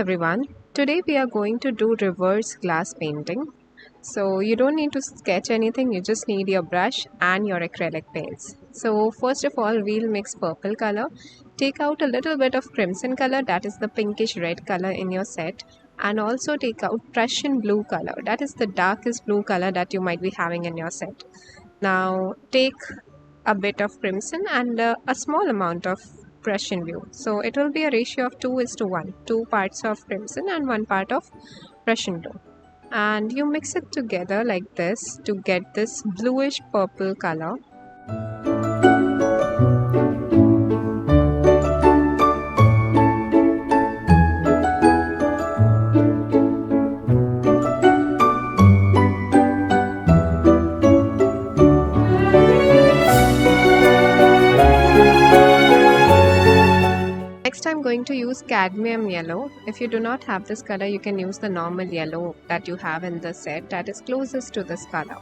everyone. Today we are going to do reverse glass painting. So you don't need to sketch anything, you just need your brush and your acrylic paints. So first of all, we'll mix purple color. Take out a little bit of crimson color, that is the pinkish red color in your set. And also take out Prussian blue color, that is the darkest blue color that you might be having in your set. Now take a bit of crimson and a small amount of Prussian blue. So it will be a ratio of 2:1, 2 parts of crimson and 1 part of Prussian blue. And you mix it together like this to get this bluish purple color. Next, I'm going to use cadmium yellow. If you do not have this color, you can use the normal yellow that you have in the set that is closest to this color.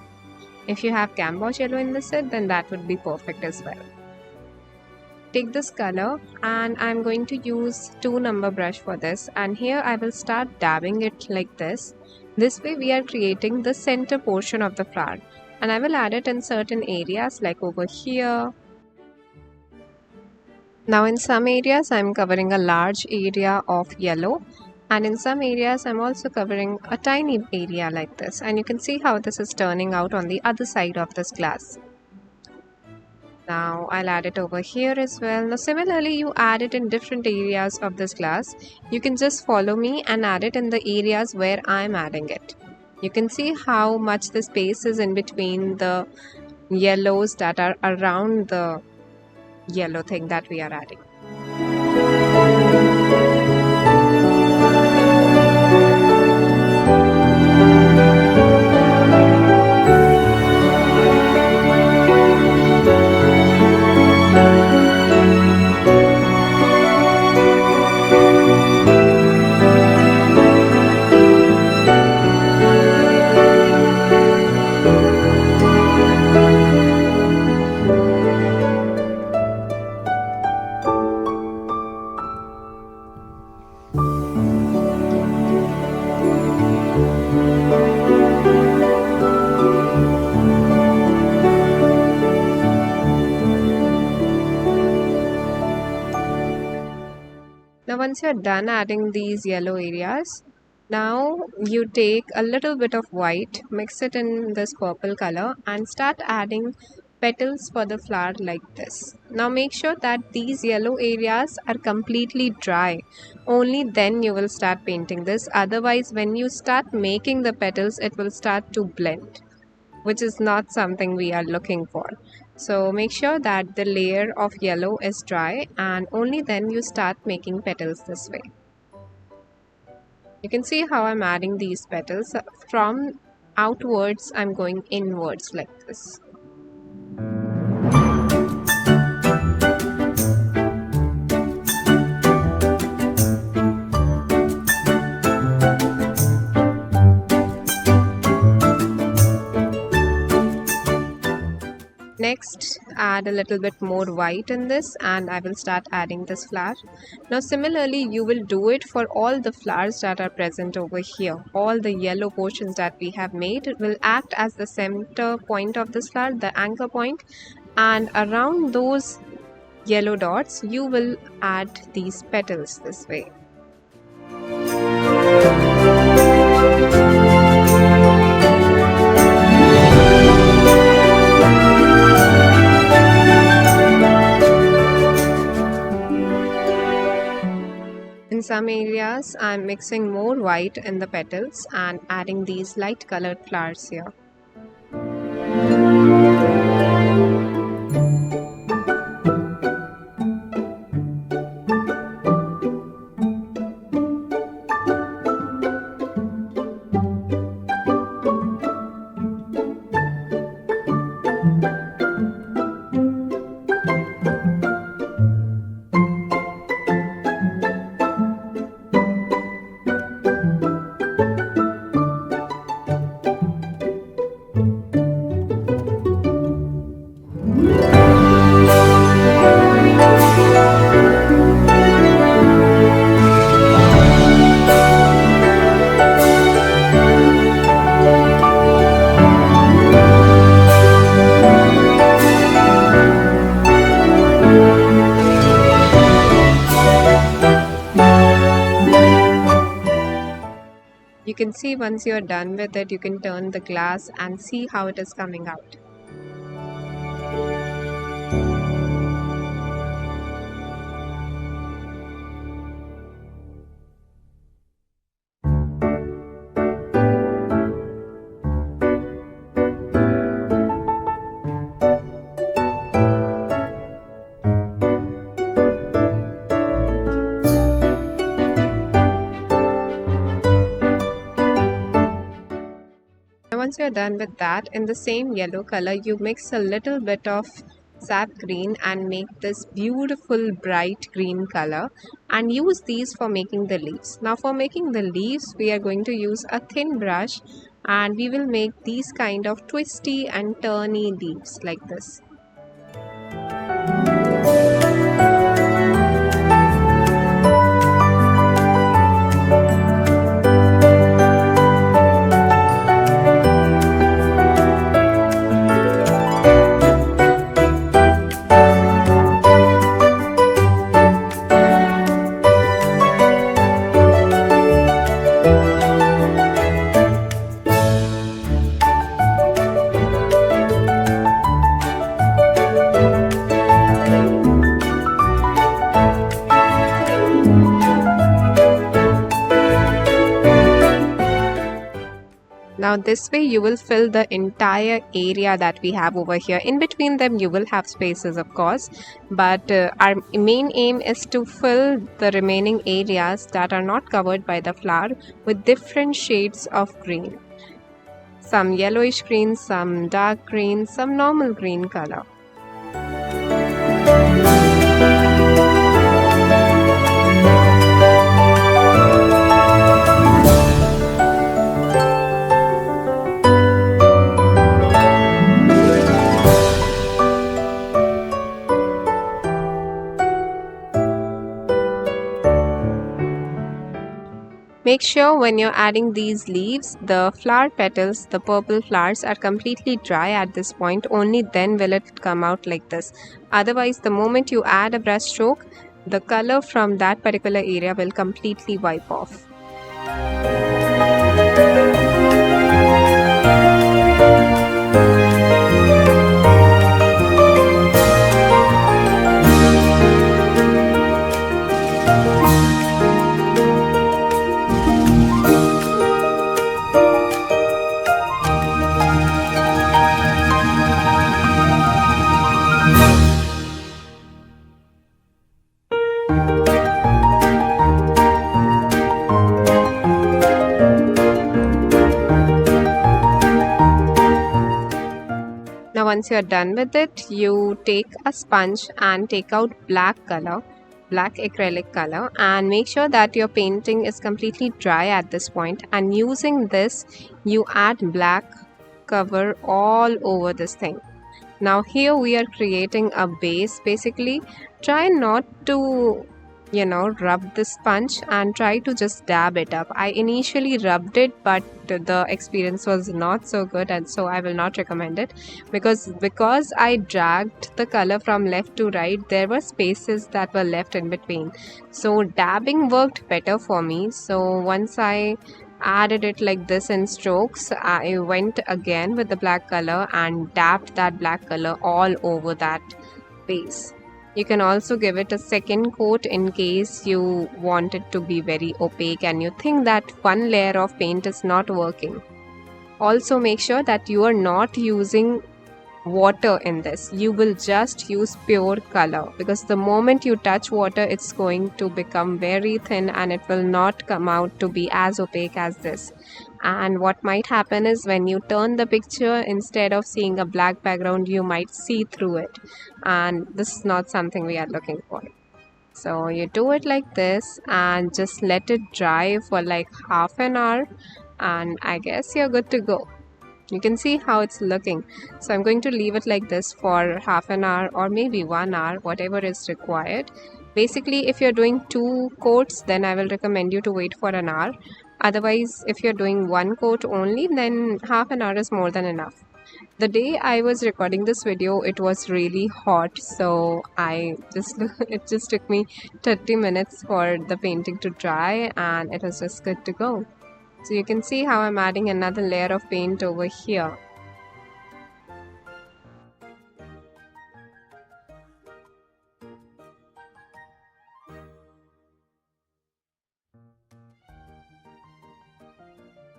If you have gamboge yellow in the set, then that would be perfect as well. Take this color and I'm going to use 2 number brush for this, and here I will start dabbing it like this. This way we are creating the center portion of the flower, and I will add it in certain areas like over here. Now in some areas I'm covering a large area of yellow, and in some areas I'm also covering a tiny area like this, and you can see how this is turning out on the other side of this glass. Now I'll add it over here as well. Now similarly you add it in different areas of this glass. You can just follow me and add it in the areas where I'm adding it. You can see how much the space is in between the yellows that are around the yellow thing that we are adding. Now once you're done adding these yellow areas, now you take a little bit of white, mix it in this purple color and start adding petals for the flower like this. Now make sure that these yellow areas are completely dry. Only then you will start painting this. Otherwise, when you start making the petals, it will start to blend, which is not something we are looking for. So make sure that the layer of yellow is dry, and only then you start making petals this way. You can see how I'm adding these petals. From outwards, I'm going inwards like this. Next, add a little bit more white in this, and I will start adding this flower. Now similarly, you will do it for all the flowers that are present over here. All the yellow portions that we have made will act as the center point of this flower, the anchor point, and around those yellow dots, you will add these petals this way. In some areas, I'm mixing more white in the petals and adding these light colored flowers here. can see once you're done with it, you can turn the glass and see how it is coming out. Once you're done with that, in the same yellow color, you mix a little bit of sap green and make this beautiful bright green color and use these for making the leaves. Now for making the leaves, we are going to use a thin brush and we will make these kind of twisty and turny leaves like this. Now this way you will fill the entire area that we have over here. In between them you will have spaces, of course, but our main aim is to fill the remaining areas that are not covered by the flower with different shades of green. Some yellowish green, some dark green, some normal green color. Make sure when you're adding these leaves, the flower petals, the purple flowers are completely dry at this point. Only then will it come out like this. Otherwise, the moment you add a brush stroke, the color from that particular area will completely wipe off. Now once you're done with it, you take a sponge and take out black color, black acrylic color, and make sure that your painting is completely dry at this point, and using this you add black cover all over this thing. Now here we are creating a base. Basically try not to rub the sponge and try to just dab it up. I initially rubbed it, but the experience was not so good, and so I will not recommend it because I dragged the color from left to right, there were spaces that were left in between. So dabbing worked better for me. So once I added it like this in strokes, I went again with the black color and dabbed that black color all over that base. You can also give it a second coat in case you want it to be very opaque and you think that one layer of paint is not working. Also make sure that you are not using water in this. You will just use pure color, because the moment you touch water it's going to become very thin and it will not come out to be as opaque as this. And what might happen is when you turn the picture, instead of seeing a black background, you might see through it, and this is not something we are looking for. So you do it like this and just let it dry for like half an hour, and I guess you're good to go. You can see how it's looking. So I'm going to leave it like this for half an hour or maybe 1 hour, whatever is required. Basically, if you're doing 2 coats, then I will recommend you to wait for an hour. Otherwise, if you're doing 1 coat only, then half an hour is more than enough. The day I was recording this video, it was really hot, so it just took me 30 minutes for the painting to dry, and it was just good to go. So you can see how I'm adding another layer of paint over here.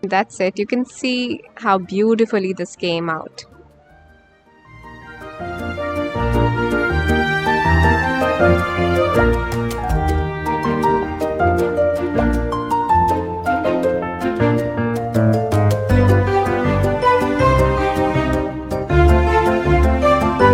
That's it. You can see how beautifully this came out.